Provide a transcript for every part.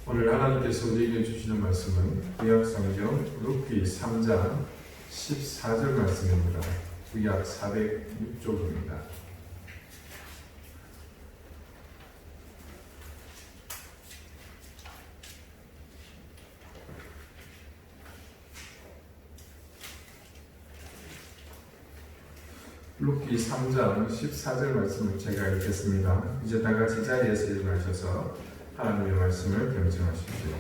오늘 하나님께서 우리에게 주시는 말씀은 구약성경 룻기 3장 14절 말씀입니다. 구약 406쪽입니다. 룻기 3장 14절 말씀을 제가 읽겠습니다. 이제 다 같이 자리에서 일어나셔서 하나님의 말씀을 경청하십시오.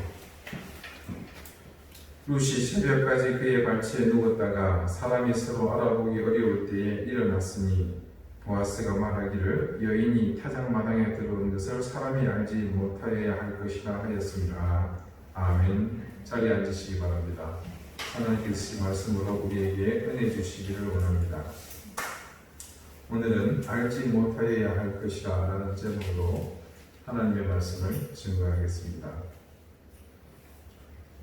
룻이 새벽까지 그의 발치에 누웠다가 사람이 서로 알아보기 어려울 때에 일어났으니 보아스가 말하기를 여인이 타작마당에 들어온 것을 사람이 알지 못하여야 할 것이라 하였습니다. 아멘. 자리에 앉으시기 바랍니다. 하나님께서 말씀으로 우리에게 은혜 주시기를 원합니다. 오늘은 알지 못하여야 할 것이라 라는 제목으로 하나님의 말씀을 증거하겠습니다.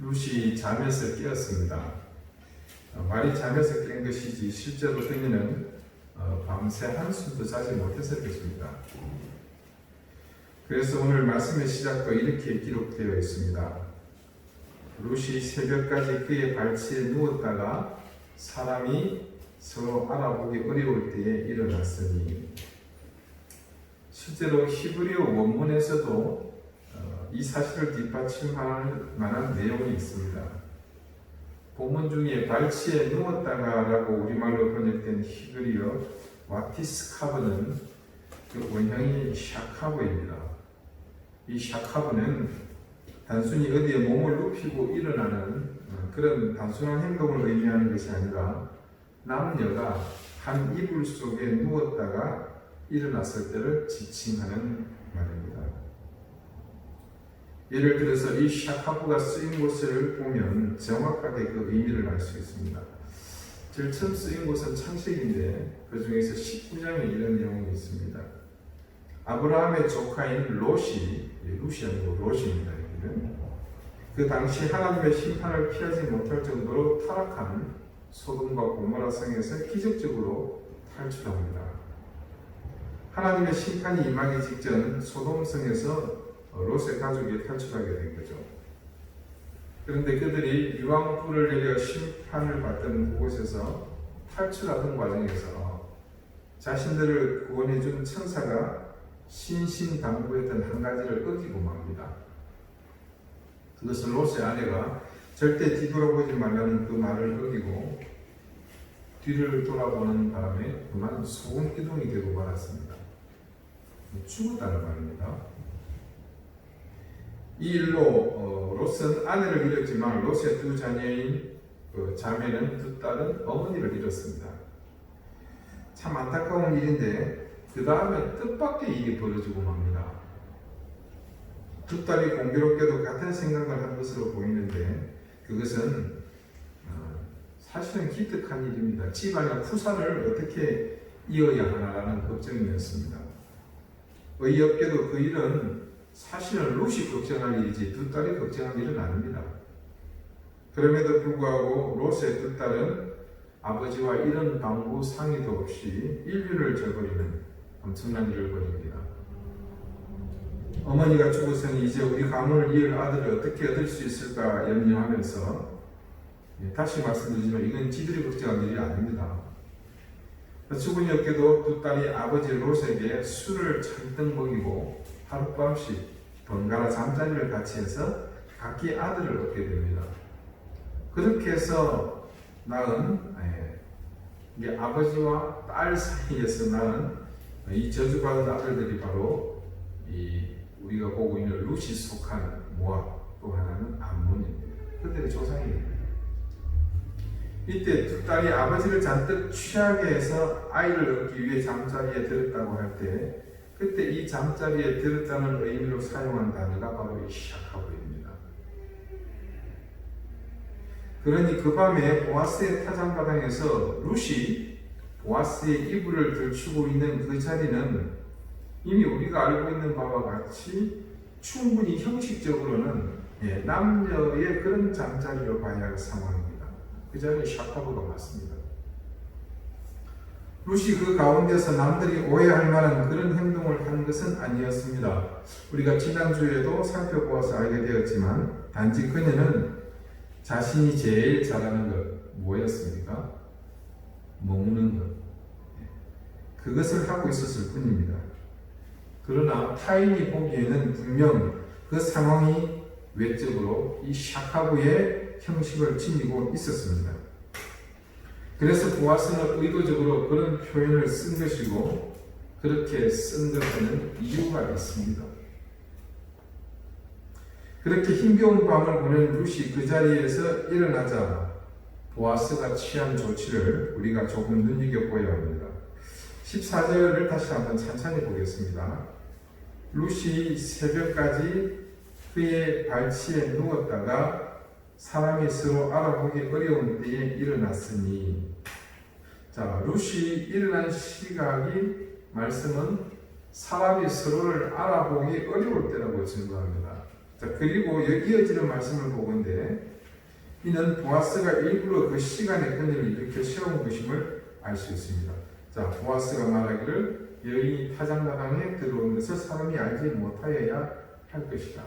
룻이 잠에서 깨었습니다. 말이 잠에서 깬 것이지 실제로 그녀는 밤새 한숨도 자지 못했을 것입니다. 그래서 오늘 말씀의 시작도 이렇게 기록되어 있습니다. 룻이 새벽까지 그의 발치에 누웠다가 사람이 서로 알아보기 어려울 때에 일어났으니, 실제로 히브리어 원문에서도 이 사실을 뒷받침할 만한 내용이 있습니다. 본문 중에 발치에 누웠다가 라고 우리말로 번역된 히브리어 와티스카브는 그 원형이 샤카브입니다. 이 샤카브는 단순히 어디에 몸을 눕히고 일어나는 그런 단순한 행동을 의미하는 것이 아니라 남녀가 한 이불 속에 누웠다가 일어났을 때를 지칭하는 말입니다. 예를 들어서 이 샤카브가 쓰인 곳을 보면 정확하게 그 의미를 알 수 있습니다. 제일 처음 쓰인 곳은 창세기인데 그 중에서 19장에 이런 내용이 있습니다. 아브라함의 조카인 롯이 아니고 롯입니다. 그 당시 하나님의 심판을 피하지 못할 정도로 타락한 소돔과 고모라 성에서 기적적으로 탈출합니다. 하나님의 심판이 임하기 직전 소돔 성에서 롯의 가족이 탈출하게 된 거죠. 그런데 그들이 유황불을 내려 심판을 받던 그곳에서 탈출하던 과정에서 자신들을 구원해 준 천사가 신신당부했던 한 가지를 어기고 맙니다. 그것은 롯의 아내가 절대 뒤돌아보지 말라는 그 말을 어기고 뒤를 돌아보는 바람에 그만 소금 기둥이 되고 말았습니다. 죽었다는 말입니다. 이 일로 롯은 아내를 잃었지만 롯의 두 자녀인 자매는 두 딸은 어머니를 잃었습니다. 참 안타까운 일인데 그 다음에 뜻밖의 일이 벌어지고 맙니다. 두 딸이 공교롭게도 같은 생각을 한 것으로 보이는데 그것은 사실은 기특한 일입니다. 집안의 후사를 어떻게 이어야 하나라는 걱정이었습니다. 어이없게도 그 일은 사실은 롯이 걱정할 일이지 두 딸이 걱정할 일은 아닙니다. 그럼에도 불구하고 롯의 두 딸은 아버지와 이런 방구 상의도 없이 인륜을 저버리는 엄청난 일을 벌입니다. 어머니가 죽었으니 이제 우리 가문을 이을 아들을 어떻게 얻을 수 있을까 염려하면서, 다시 말씀드리지만 이건 지들이 걱정할 일이 아닙니다. 수군이 없게도 두 딸이 아버지 롯에게 술을 잔뜩 먹이고 하룻밤씩 번갈아 잠자리를 같이 해서 각기 아들을 얻게 됩니다. 그렇게 해서 낳은 이게 아버지와 딸 사이에서 낳은 이 저주받은 아들들이 바로 이 우리가 보고 있는 룻이 속한 모압, 또 하나는 암몬입니다. 그들의 조상입니다. 이때 두 딸이 아버지를 잔뜩 취하게 해서 아이를 얻기 위해 잠자리에 들었다고 할 때 그때 이 잠자리에 들었다는 의미로 사용한 단어가 바로 이 샤카브입니다. 그러니 그 밤에 보아스의 타작마당에서 룻이 보아스의 이불을 들추고 있는 그 자리는 이미 우리가 알고 있는 바와 같이 충분히 형식적으로는 남녀의 그런 잠자리로 봐야 할 상황입니다. 그 자리에 샤카브가 맞습니다. 룻이 그 가운데서 남들이 오해할 만한 그런 행동을 한 것은 아니었습니다. 우리가 지난주에도 살펴보아서 알게 되었지만 단지 그녀는 자신이 제일 잘하는 것 뭐였습니까? 먹는 것. 그것을 하고 있었을 뿐입니다. 그러나 타인이 보기에는 분명 그 상황이 외적으로 이 샤카브의 형식을 지니고 있었습니다. 그래서 보아스는 의도적으로 그런 표현을 쓴 것이고 그렇게 쓴 것에는 이유가 있습니다. 그렇게 힘겨운 밤을 보낸 룻이 그 자리에서 일어나자 보아스가 취한 조치를 우리가 조금 눈여겨보아야 합니다. 14절을 다시 한번 천천히 보겠습니다. 룻이 새벽까지 그의 발치에 누웠다가 사람이 서로 알아보기 어려운 때에 일어났으니, 자, 룻이 일어난 시각이 말씀은 사람이 서로를 알아보기 어려울 때라고 증거합니다. 자, 그리고 이어지는 말씀을 보건대 이는 보아스가 일부러 그 시간에 그녀를 이렇게 세운 것임을 알 수 있습니다. 자, 보아스가 말하기를 여인이 타작마당에 들어온 것을 사람이 알지 못하여야 할 것이다.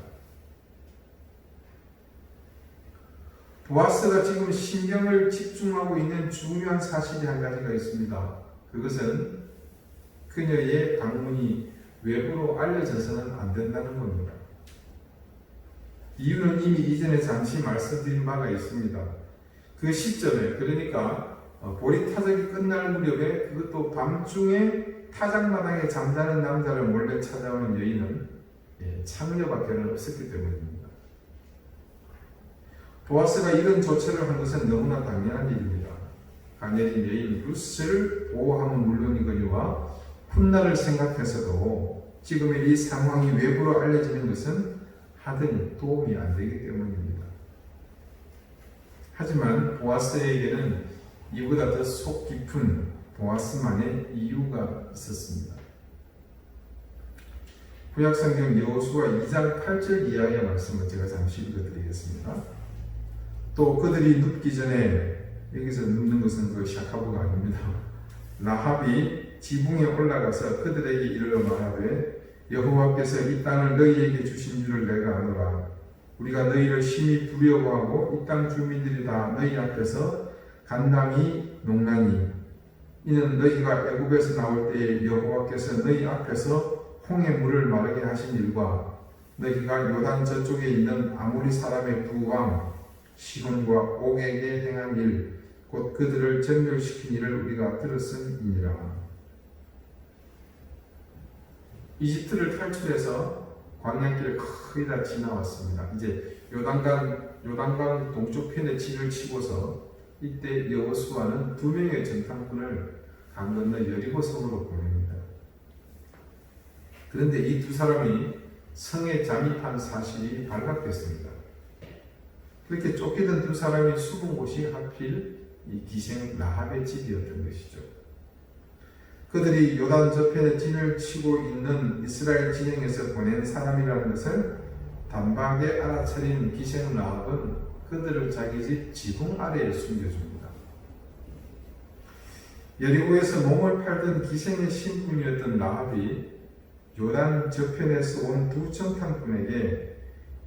보아스가 지금 신경을 집중하고 있는 중요한 사실이 한 가지가 있습니다. 그것은 그녀의 방문이 외부로 알려져서는 안 된다는 겁니다. 이유는 이미 이전에 잠시 말씀드린 바가 있습니다. 그 시점에, 그러니까 보리 타작이 끝날 무렵에 그것도 밤중에 타작마당에 잠자는 남자를 몰래 찾아오는 여인은 창녀밖에는 없었기 때문입니다. 보아스가 이런 조처를 한 것은 너무나 당연한 일입니다. 가녀린 여인 룻을 보호하면 물론이거니와 훗날을 생각해서도 지금의 이 상황이 외부로 알려지는 것은 하더니 도움이 안 되기 때문입니다. 하지만 보아스에게는 이보다 더 속 깊은 보아스만의 이유가 있었습니다. 구약성경 여호수아 2장 8절 이하의 말씀을 제가 잠시 읽어드리겠습니다. 또 그들이 눕기 전에, 여기서 눕는 것은 그 샤카브가 아닙니다. 라합이 지붕에 올라가서 그들에게 이르러 말하되 여호와께서 이 땅을 너희에게 주신 줄을 내가 아노라. 우리가 너희를 심히 두려워하고 이 땅 주민들이 다 너희 앞에서 간담이 농나니 이는 너희가 애굽에서 나올 때에 여호와께서 너희 앞에서 홍해 물을 마르게 하신 일과 너희가 요단 저쪽에 있는 아모리 사람의 두 왕 시혼과 옥에게 행한 일, 곧 그들을 전멸시킨 일을 우리가 들었음이니라. 이집트를 탈출해서 광야길을 거의 다 지나왔습니다. 이제 요단강 동쪽편에 진을 치고서 이때 여호수아는 2명의 전탄군을 강 건너 여리고 성으로 보냅니다. 그런데 이 두 사람이 성에 잠입한 사실이 발각됐습니다. 그렇게 쫓기던 두 사람이 숨은 곳이 하필 이 기생 라합의 집이었던 것이죠. 그들이 요단 저편에 진을 치고 있는 이스라엘 진영에서 보낸 사람이라는 것을 단박에 알아차린 기생 라합은 그들을 자기 집 지붕 아래에 숨겨줍니다. 여리고에서 몸을 팔던 기생의 신분이었던 라합이 요단 저편에서 온 두 전탄꾼에게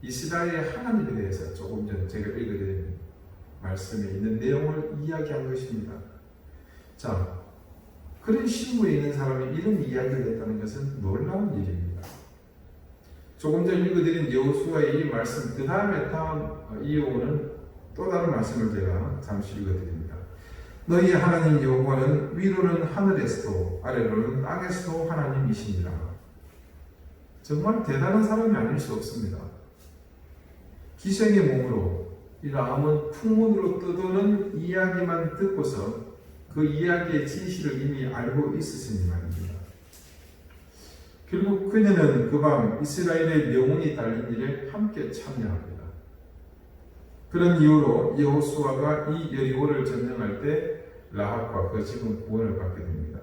이스라엘의 하나님에 대해서 조금 전 제가 읽어드린 말씀에 있는 내용을 이야기한 것입니다. 자, 그런 신분이 있는 사람이 이런 이야기를 했다는 것은 놀라운 일입니다. 조금 전 읽어드린 여호수아의 이 말씀, 그 다음에 이어오는 또 다른 말씀을 제가 잠시 읽어드립니다. 너희 하나님 여호와는 위로는 하늘에서도 아래로는 땅에서도 하나님이시니라. 정말 대단한 사람이 아닐 수 없습니다. 기생의 몸으로 이 라함은 풍문으로 떠도는 이야기만 듣고서 그 이야기의 진실을 이미 알고 있었으니 말입니다. 결국 그녀는 그 밤 이스라엘의 명운이 달린 일에 함께 참여합니다. 그런 이유로 여호수아가 이 여리고를 점령할 때 라합과 그 집은 구원을 받게 됩니다.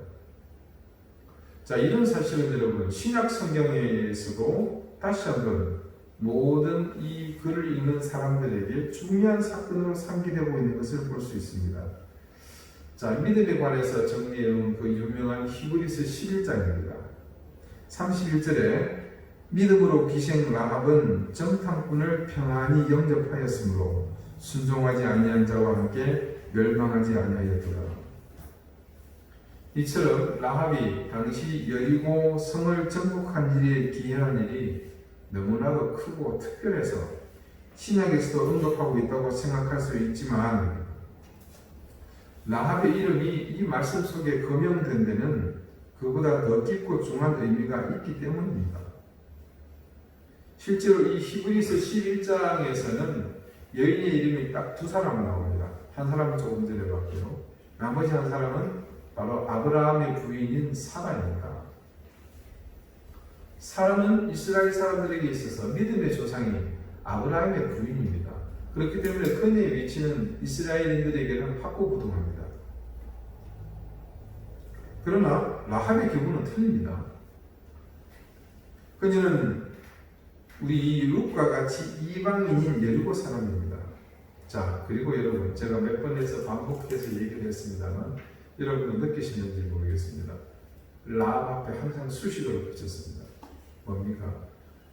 자, 이런 사실은 여러분 신약 성경에서도 다시 한번 모든 이 글을 읽는 사람들에게 중요한 사건으로 상기되고 있는 것을 볼 수 있습니다. 자, 믿음에 관해서 정리해 놓은 그 유명한 히브리서 11장입니다. 31절에 믿음으로 기생 라합은 정탐꾼을 평안히 영접하였으므로 순종하지 아니한 자와 함께 멸망하지 아니하였더라. 이처럼 라합이 당시 여리고 성을 정복한 일에 기여한 일이 너무나도 크고 특별해서 신약에서도 언급하고 있다고 생각할 수 있지만 라합의 이름이 이 말씀 속에 거명된 데는 그보다 더 깊고 중한 의미가 있기 때문입니다. 실제로 이 히브리서 11장에서는 여인의 이름이 딱 두 사람 나옵니다. 한 사람은 조금 전에 봤고요. 나머지 한 사람은 바로 아브라함의 부인인 사라입니다. 사라는 이스라엘 사람들에게 있어서 믿음의 조상이 아브라함의 부인입니다. 그렇기 때문에 그녀의 위치는 이스라엘인들에게는 확고부동합니다. 그러나 라합의 경우는 틀립니다. 그녀는 우리 룻과 같이 이방인인 여리고 사람입니다. 자, 그리고 여러분, 제가 몇 번에서 반복해서 얘기를 했습니다만 여러분은 느끼시는지 모르겠습니다. 라합 앞에 항상 수식어를 붙였습니다. 뭡니까?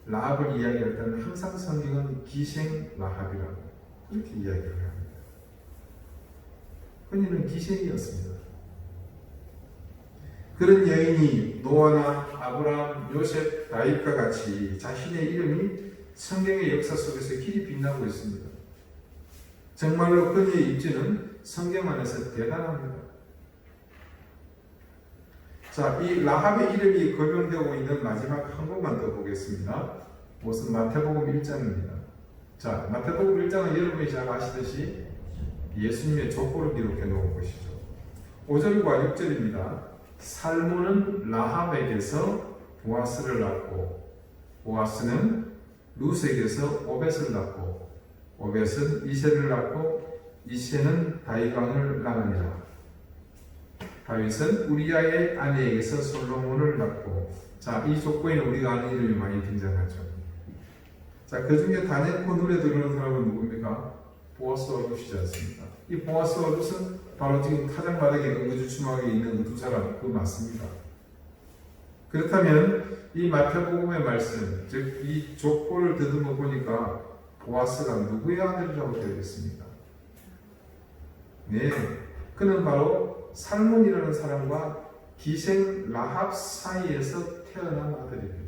라합을 이야기할 때는 항상 성경은 기생 라합이라고 그렇게 이야기를 합니다. 그녀는 기생이었습니다. 그런 여인이 노아나 아브라함, 요셉, 다윗과 같이 자신의 이름이 성경의 역사 속에서 길이 빛나고 있습니다. 정말로 그녀의 입지는 성경 안에서 대단합니다. 자, 이 라합의 이름이 거명되고 있는 마지막 한 곳만 더 보겠습니다. 무슨 마태복음 1장입니다. 자, 마태복음 1장은 여러분이 잘 아시듯이 예수님의 족보를 기록해 놓은 곳이죠. 5절과 6절입니다. 살몬은 라합에게서 보아스를 낳고 보아스는 룻에게서 오벳을 낳고 오벳은 이새를 낳고 이새는 다윗왕을 낳으니라. 다윗은 우리아의 아내에게서 솔로몬을 낳고, 자, 이 족보에는 우리가 아는 이름이 많이 등장하죠. 자, 그 중에 다 내고 눈에 들어오는 사람은 누굽니까? 보아스와 룻이지 않습니까? 이 보아스와 룻은 바로 지금 타작마당에 응거주춤하게 있는 두 사람, 그거 맞습니다. 그렇다면 이 마태복음의 말씀, 즉 이 족보를 더듬어 보니까 보아스가 누구의 아들이라고 되어 있습니까? 네, 그는 바로 살몬이라는 사람과 기생 라합 사이에서 태어난 아들입니다.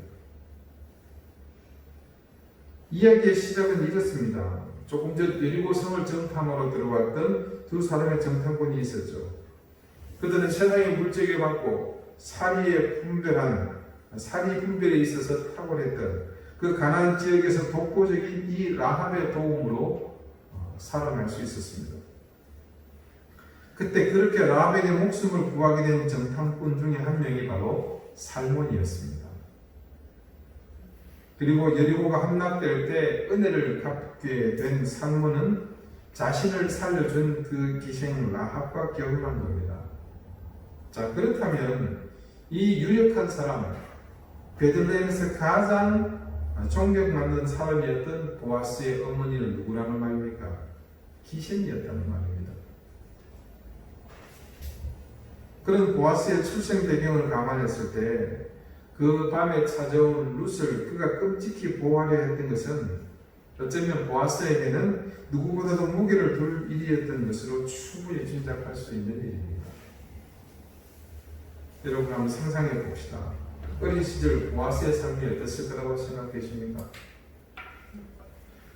이야기의 시작은 이렇습니다. 조금 전 여리고 성을 정탐하러 들어왔던 두 사람의 정탐꾼이 있었죠. 그들은 세상의 물적에 맞고 사리 분별에 있어서 탁월했던 그 가나안 지역에서 독보적인 이 라합의 도움으로 살아날 수 있었습니다. 그때 그렇게 라합에게 목숨을 구하게 된 정탐꾼 중에 한 명이 바로 살몬이었습니다. 그리고 여리고가 함락될 때 은혜를 갚게 된 살몬은 자신을 살려준 그 기생 라합과 결혼한 겁니다. 자, 그렇다면 이 유력한 사람, 베들레헴에서 가장 존경받는 사람이었던 보아스의 어머니는 누구라는 말입니까? 기생이었다는 말입니다. 그런 보아스의 출생 배경을 감안했을 때 그 밤에 찾아온 룻을 그가 끔찍히 보호하려 했던 것은 어쩌면 보아스에게는 누구보다도 무게를 둘 일이었던 것으로 충분히 짐작할 수 있는 일입니다. 여러분 한번 상상해 봅시다. 어린 시절 보아스의 삶이 어땠을 거라고 생각되십니까?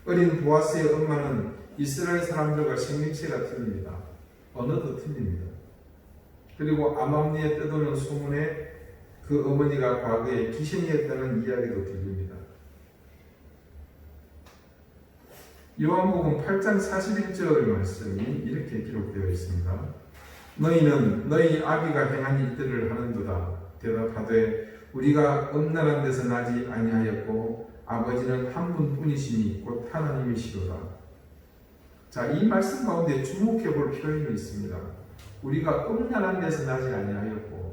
어린 보아스의 엄마는 이스라엘 사람들과 생김새가 틀립니다. 언어도 틀립니다. 그리고 아맘리에 떠도는 소문에 그 어머니가 과거에 기생이었다는 이야기도 들립니다. 요한복음 8장 41절 말씀이 이렇게 기록되어 있습니다. 너희는 너희 아비가 행한 일들을 하는도다. 대답하되 우리가 음란한 데서 나지 아니하였고 아버지는 한 분뿐이시니 곧 하나님이시로다. 자, 이 말씀 가운데 주목해 볼 표현이 있습니다. 우리가 음란한 데서 나지 아니하였고,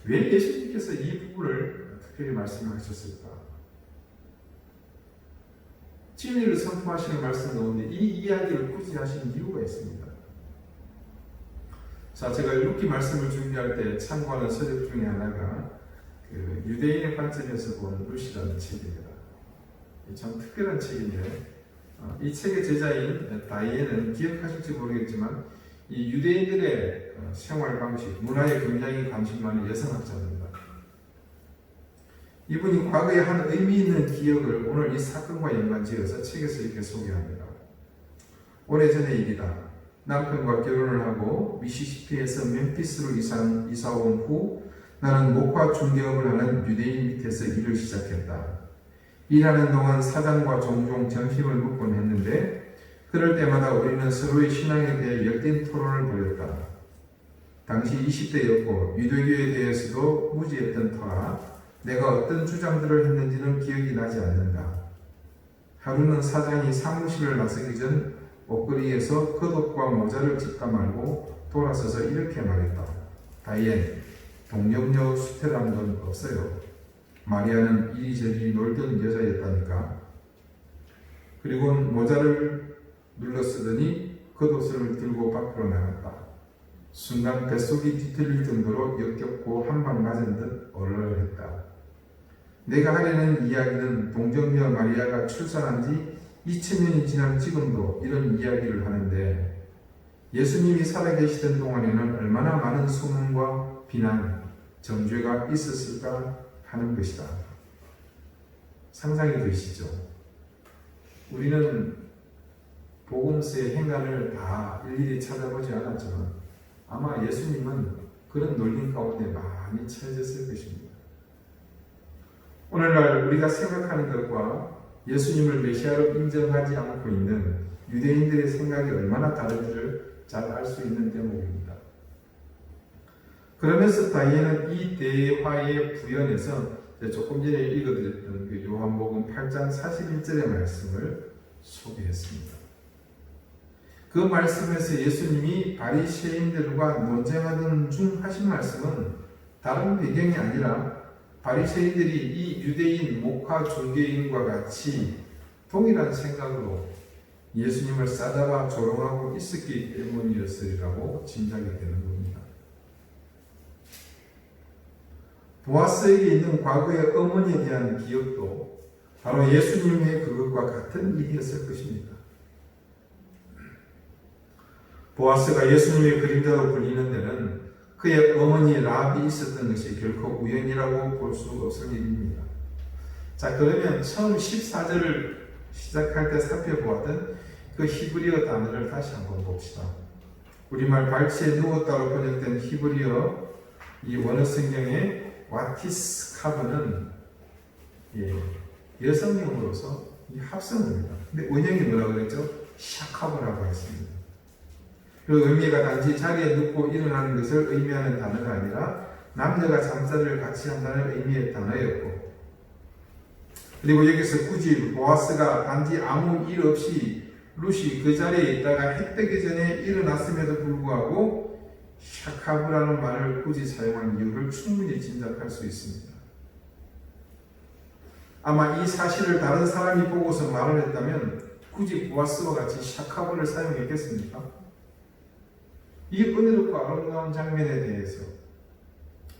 왜 예수님께서 이 부분을 특별히 말씀하셨을까? 진리를 선포하시는 말씀 가운데 이 이야기를 굳이 하신 이유가 있습니다. 자, 제가 룻기 말씀을 준비할 때 참고하는 서적 중에 하나가 그 유대인의 관점에서 본 룻이라는 책입니다. 참 특별한 책인데 이 책의 제자인 다이앤은 기억하실지 모르겠지만 이 유대인들의 생활 방식, 문화에 굉장히 관심 많은 여성학자입니다. 이분이 과거에 한 의미 있는 기억을 오늘 이 사건과 연관지어서 책에서 이렇게 소개합니다. 오래전의 일이다. 남편과 결혼을 하고 미시시피에서 멤피스로 이사 온 후 나는 목화 중개업을 하는 유대인 밑에서 일을 시작했다. 일하는 동안 사장과 종종 점심을 먹곤 했는데 그럴 때마다 우리는 서로의 신앙에 대해 열띤 토론을 벌였다. 당시 20대였고 유대교에 대해서도 무지했던 터라 내가 어떤 주장들을 했는지는 기억이 나지 않는다. 하루는 사장이 사무실을 나서기 전 옷걸이에서 겉옷과 모자를 찢다 말고 돌아서서 이렇게 말했다. 다이앤, 동력녀 수태란 건 없어요. 마리아는 이리저리 놀던 여자였다니까. 그리고는 모자를 눌러 쓰더니 겉옷을 들고 밖으로 나갔다. 순간 뱃속이 뒤틀릴 정도로 역겹고 한 방 맞은 듯 얼얼했다. 내가 하려는 이야기는 동정녀 마리아가 출산한 지 2000년이 지난 지금도 이런 이야기를 하는데 예수님이 살아계시던 동안에는 얼마나 많은 소문과 비난, 정죄가 있었을까 하는 것이다. 상상이 되시죠? 우리는 복음서의 행간을 다 일일이 찾아보지 않았지만 아마 예수님은 그런 놀림 가운데 많이 처해졌을 것입니다. 오늘날 우리가 생각하는 것과 예수님을 메시아로 인정하지 않고 있는 유대인들의 생각이 얼마나 다른지를 잘 알 수 있는 대목입니다. 그러면서 다이앤은 이 대화의 부연에서 조금 전에 읽어드렸던 그 요한복음 8장 41절의 말씀을 소개했습니다. 그 말씀에서 예수님이 바리새인들과 논쟁하던 중 하신 말씀은 다른 배경이 아니라 바리새인들이 이 유대인 목화 종교인과 같이 동일한 생각으로 예수님을 싸잡아 조롱하고 있었기 때문이었으리라고 짐작이 되는 겁니다. 보아스에게 있는 과거의 어머니에 대한 기억도 바로 예수님의 그것과 같은 일이었을 것입니다. 보아스가 예수님의 그림자로 불리는 데는 그의 어머니 라합이 있었던 것이 결코 우연이라고 볼 수 없을 일입니다. 자, 그러면 처음 14절을 시작할 때 살펴보았던 그 히브리어 단어를 다시 한번 봅시다. 우리말 발치에 누웠다로 번역된 히브리어 이 원어 성경의 와티스카브는 여성형으로서 이 합성어입니다. 근데 원형이 뭐라고 그랬죠? 샤카브라고 했습니다. 그 의미가 단지 자리에 눕고 일어나는 것을 의미하는 단어가 아니라 남녀가 잠자리를 같이 한다는 의미의 단어였고, 그리고 여기서 굳이 보아스가 단지 아무 일 없이 룻이 그 자리에 있다가 해 뜨기 전에 일어났음에도 불구하고 샤카브라는 말을 굳이 사용한 이유를 충분히 짐작할 수 있습니다. 아마 이 사실을 다른 사람이 보고서 말을 했다면 굳이 보아스와 같이 샤카브를 사용했겠습니까? 이 은혜롭고 아름다운 장면에 대해서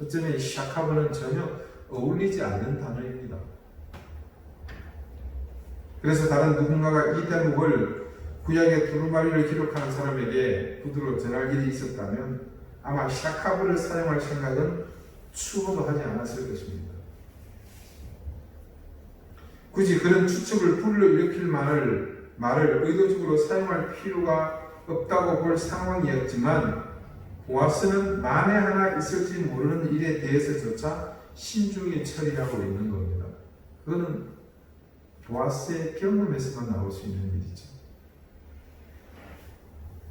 어쩌면 샤카브는 전혀 어울리지 않는 단어입니다. 그래서 다른 누군가가 이 대목을 구약의 두루마리를 기록하는 사람에게 구두로 전할 일이 있었다면 아마 샤카브를 사용할 생각은 추호도 하지 않았을 것입니다. 굳이 그런 추측을 불러일으킬 말을 의도적으로 사용할 필요가 없다고 볼 상황이었지만 보아스는 만에 하나 있을지 모르는 일에 대해서조차 신중히 처리하고 있는 겁니다. 그거는 보아스의 경험에서만 나올 수 있는 일이죠.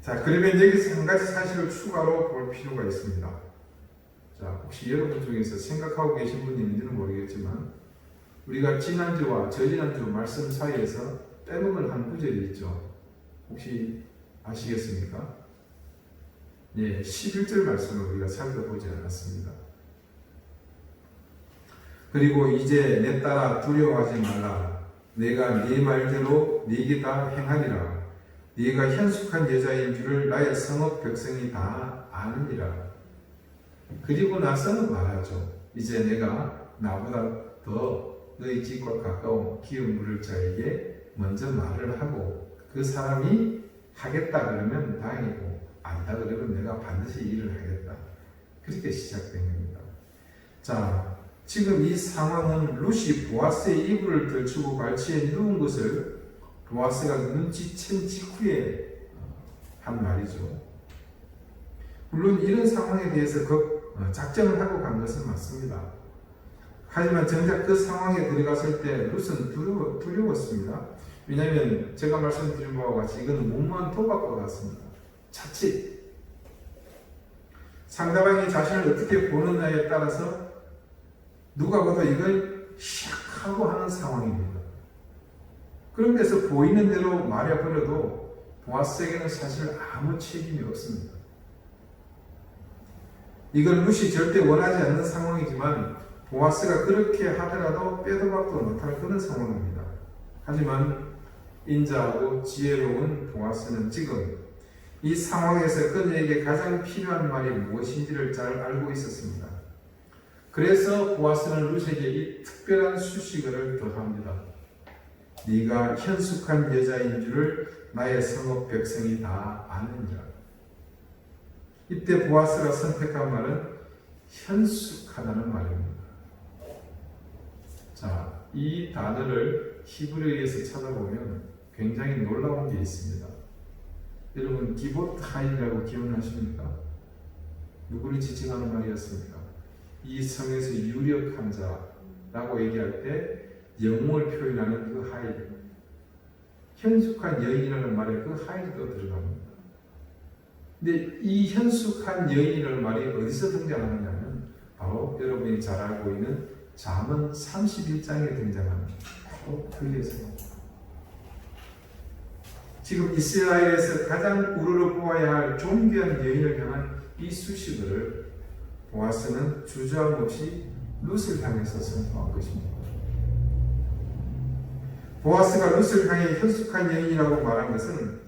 자, 그러면 여기서 한 가지 사실을 추가로 볼 필요가 있습니다. 자, 혹시 여러분 중에서 생각하고 계신 분이 있는지는 모르겠지만 우리가 지난주와 저지난주 말씀 사이에서 빼먹을 한 구절이 있죠. 혹시 아시겠습니까? 예, 11절 말씀을 우리가 살펴보지 않았습니다. 그리고 이제 내 딸아 두려워하지 말라. 내가 네 말대로 네게 다 행하리라. 네가 현숙한 여자인 줄을 나의 성읍 백성이 다 아느니라. 그리고 나서는 말하죠. 이제 내가 나보다 더 너희 집과 가까운 기업 물을 자에게 먼저 말을 하고 그 사람이 하겠다 그러면 다행이고 안다 그러면 내가 반드시 일을 하겠다. 그렇게 시작된 겁니다. 자, 지금 이 상황은 룻이 보아스의 이불을 들추고 발치에 누운 것을 보아스가 눈치챈 직후에 한 말이죠. 물론 이런 상황에 대해서 작정을 하고 간 것은 맞습니다. 하지만 정작 그 상황에 들어갔을 때 룻은 두려웠습니다. 왜냐하면 제가 말씀드린 바와 같이 이건 무모한 도박과 같습니다. 자칫 상대방이 자신을 어떻게 보느냐에 따라서 누가 봐도 이걸 시작하고 하는 상황입니다. 그런 데서 보이는 대로 말해버려도 보아스에게는 사실 아무 책임이 없습니다. 이건 룻이 절대 원하지 않는 상황이지만 보아스가 그렇게 하더라도 빼도 박도 못할 그런 상황입니다. 하지만 인자하고 지혜로운 보아스는 지금 이 상황에서 그녀에게 가장 필요한 말이 무엇인지를 잘 알고 있었습니다. 그래서 보아스는 룻에게 이 특별한 수식어를 더합니다. 네가 현숙한 여자인 줄을 나의 성읍 백성이 다 아느니라. 이때 보아스가 선택한 말은 현숙하다는 말입니다. 자, 이 단어를 히브리어에서 찾아보면 굉장히 놀라운 게 있습니다. 여러분 기보타인이라고 기억나십니까? 누구를 지칭하는 말이었습니까? 이 성에서 유력한 자라고 얘기할 때 영웅을 표현하는 그 하일, 현숙한 여인이라는 말에 그 하일도 들어갑니다. 근데 이 현숙한 여인이라는 말이 어디서 등장하느냐면 바로 여러분이 잘 알고 있는 잠언 31장에 등장합니다. 바로 거기에서 지금 이스라엘에서 가장 우러러 보아야 할 존귀한 여인을 향한 이 수식어를 보아스는 주저함 없이 룻을 향해서 선포한 것입니다. 보아스가 룻을 향해 현숙한 여인이라고 말한 것은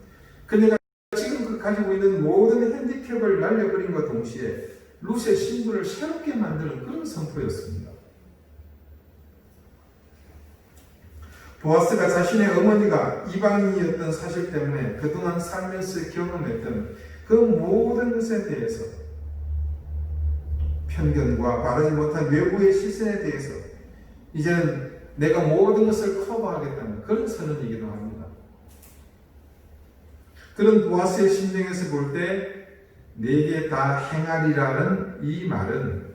그녀가 지금 가지고 있는 모든 핸디캡을 날려버린과 동시에 룻의 신분을 새롭게 만드는 그런 선포였습니다. 보아스가 자신의 어머니가 이방인이었던 사실 때문에 그동안 살면서 경험했던 그 모든 것에 대해서 편견과 바르지 못한 외부의 시선에 대해서 이제는 내가 모든 것을 커버하겠다는 그런 선언이기도 합니다. 그런 보아스의 심정에서 볼 때 내게 다 행하리라는 이 말은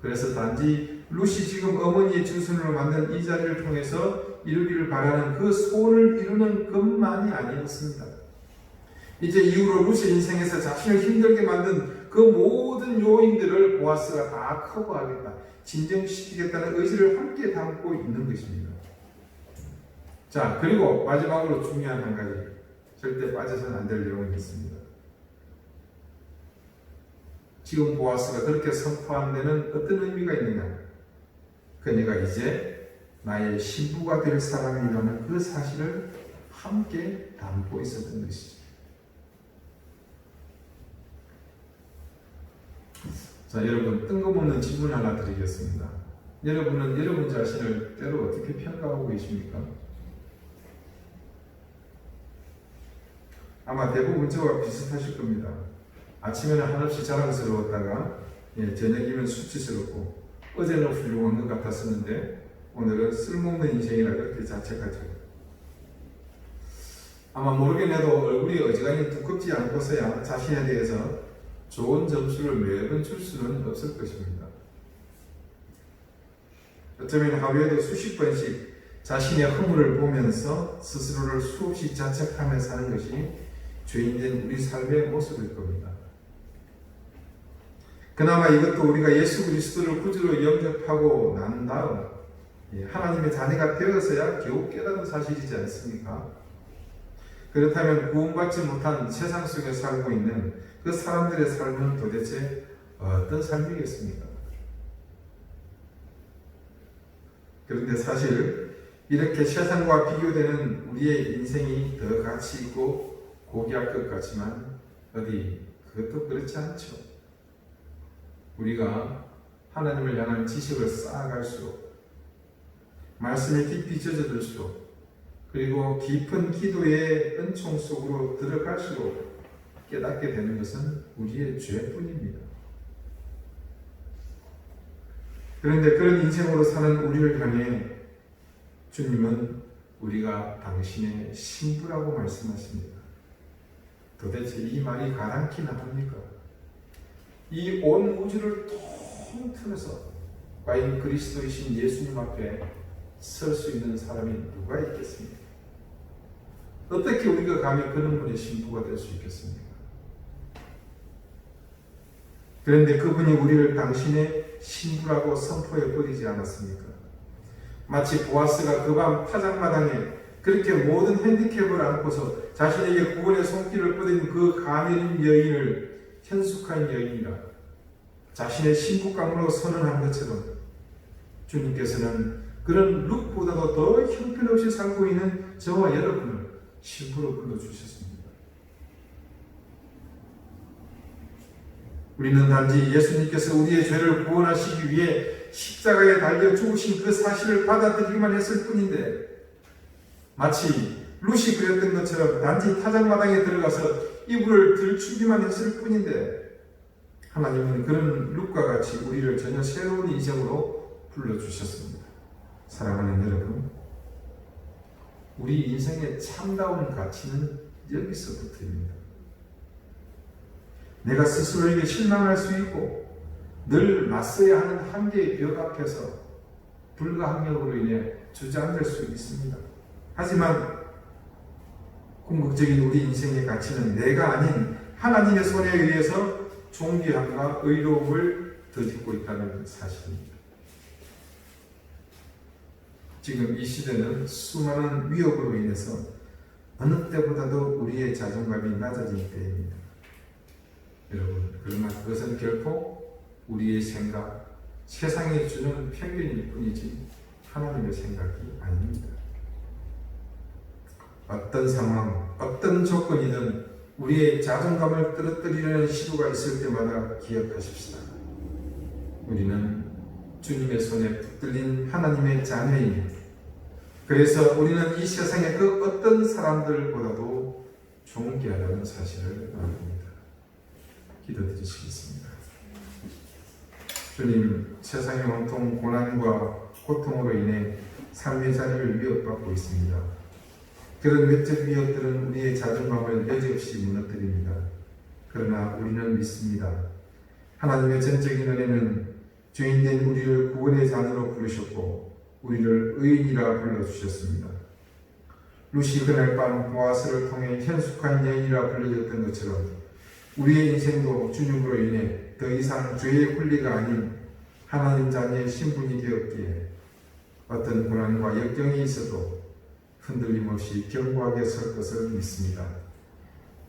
그래서 단지 룻이 지금 어머니의 주순으로 만든 이 자리를 통해서 이루기를 바라는 그 소원을 이루는 것만이 아니었습니다. 이제 이후로 룻의 인생에서 자신을 힘들게 만든 그 모든 요인들을 보아스가 다 커버하겠다, 진정시키겠다는 의지를 함께 담고 있는 것입니다. 자, 그리고 마지막으로 중요한 한 가지, 절대 빠져서는 안 될 내용이 있습니다. 지금 보아스가 그렇게 선포한 데는 어떤 의미가 있느냐? 그녀가 이제 나의 신부가 될 사람이라는 그 사실을 함께 담고 있었던 것이죠. 자, 여러분 뜬금없는 질문 하나 드리겠습니다. 여러분은 여러분 자신을 때로 어떻게 평가하고 계십니까? 아마 대부분 저와 비슷하실 겁니다. 아침에는 한없이 자랑스러웠다가 저녁이면 수치스럽고 어제는 훌륭한 것 같았었는데 오늘은 쓸모없는 인생이라 그렇게 자책하죠. 아마 모르겠네도 얼굴이 어지간히 두껍지 않고서야 자신에 대해서 좋은 점수를 매번 줄 수는 없을 것입니다. 어쩌면 하루에도 수십 번씩 자신의 허물을 보면서 스스로를 수없이 자책하며 사는 것이 죄인된 우리 삶의 모습일 겁니다. 그나마 이것도 우리가 예수 그리스도를 구주로 영접하고 난 다음 하나님의 자녀가 되어서야 겨우 깨달은 사실이지 않습니까? 그렇다면 구원받지 못한 세상 속에 살고 있는 그 사람들의 삶은 도대체 어떤 삶이겠습니까? 그런데 사실 이렇게 세상과 비교되는 우리의 인생이 더 가치 있고 고귀할 것 같지만 그것도 그렇지 않죠. 우리가 하나님을 향한 지식을 쌓아갈수록, 말씀에 깊이 젖어들수록, 그리고 깊은 기도의 은총 속으로 들어갈수록 깨닫게 되는 것은 우리의 죄뿐입니다. 그런데 그런 인생으로 사는 우리를 향해 주님은 우리가 당신의 신부라고 말씀하십니다. 도대체 이 말이 가당키나 합니까? 이 온 우주를 통틀어서 과연 그리스도이신 예수님 앞에 설 수 있는 사람이 누가 있겠습니까? 어떻게 우리가 감히 그런 분의 신부가 될 수 있겠습니까? 그런데 그분이 우리를 당신의 신부라고 선포해 버리지 않았습니까? 마치 보아스가 그 밤 타작마당에 그렇게 모든 핸디캡을 안고서 자신에게 구원의 손길을 뻗은 그 가면인 여인을 현숙한 여인이라 자신의 신부감으로 선언한 것처럼 주님께서는 그런 룩보다도 더 형편없이 살고 있는 저와 여러분을 신부로 불러주셨습니다. 우리는 단지 예수님께서 우리의 죄를 구원하시기 위해 십자가에 달려 죽으신 그 사실을 받아들이기만 했을 뿐인데, 마치 룻이 그랬던 것처럼 단지 타작마당에 들어가서 이불을 들추기만 했을 뿐인데, 하나님은 그런 룻과 같이 우리를 전혀 새로운 인생으로 불러주셨습니다. 사랑하는 여러분, 우리 인생의 참다운 가치는 여기서부터입니다. 내가 스스로에게 실망할 수 있고 늘 맞서야 하는 한계의 벽 앞에서 불가항력으로 인해 주저앉을 수 있습니다. 하지만 궁극적인 우리 인생의 가치는 내가 아닌 하나님의 손에 의해서 존귀함과 의로움을 덧입고 있다는 사실입니다. 지금 이 시대는 수많은 위협으로 인해서 어느 때보다도 우리의 자존감이 낮아진 때입니다. 여러분, 그러나 그것은 결코 우리의 생각, 세상이 주는 편견일 뿐이지 하나님의 생각이 아닙니다. 어떤 상황, 어떤 조건이든 우리의 자존감을 떨어뜨리려는 시도가 있을 때마다 기억하십시다. 우리는 주님의 손에 붙들린 하나님의 자녀입니다. 그래서 우리는 이 세상의 그 어떤 사람들보다도 존귀하다는 사실을 압니다. 기도드리시겠습니다. 주님, 세상의 온통 고난과 고통으로 인해 삶의 자리를 위협받고 있습니다. 그런 외적 위협들은 우리의 자존감을 여지없이 무너뜨립니다. 그러나 우리는 믿습니다. 하나님의 전적인 은혜는 죄인된 우리를 구원의 자녀로 부르셨고 우리를 의인이라 불러주셨습니다. 룻이 그날 밤 보아스를 통해 현숙한 여인이라 불려졌던 것처럼 우리의 인생도 주님으로 인해 더 이상 죄의 권리가 아닌 하나님 자녀의 신분이 되었기에 어떤 고난과 역경이 있어도 흔들림 없이 견고하게 설 것을 믿습니다.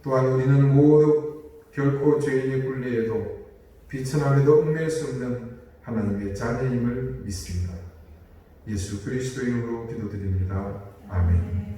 또한 우리는 모두 결코 죄인의 굴레에도 비천함에도 얽매일 수 없는 하나님의 자녀임을 믿습니다. 예수 그리스도 이름으로 기도드립니다. 아멘.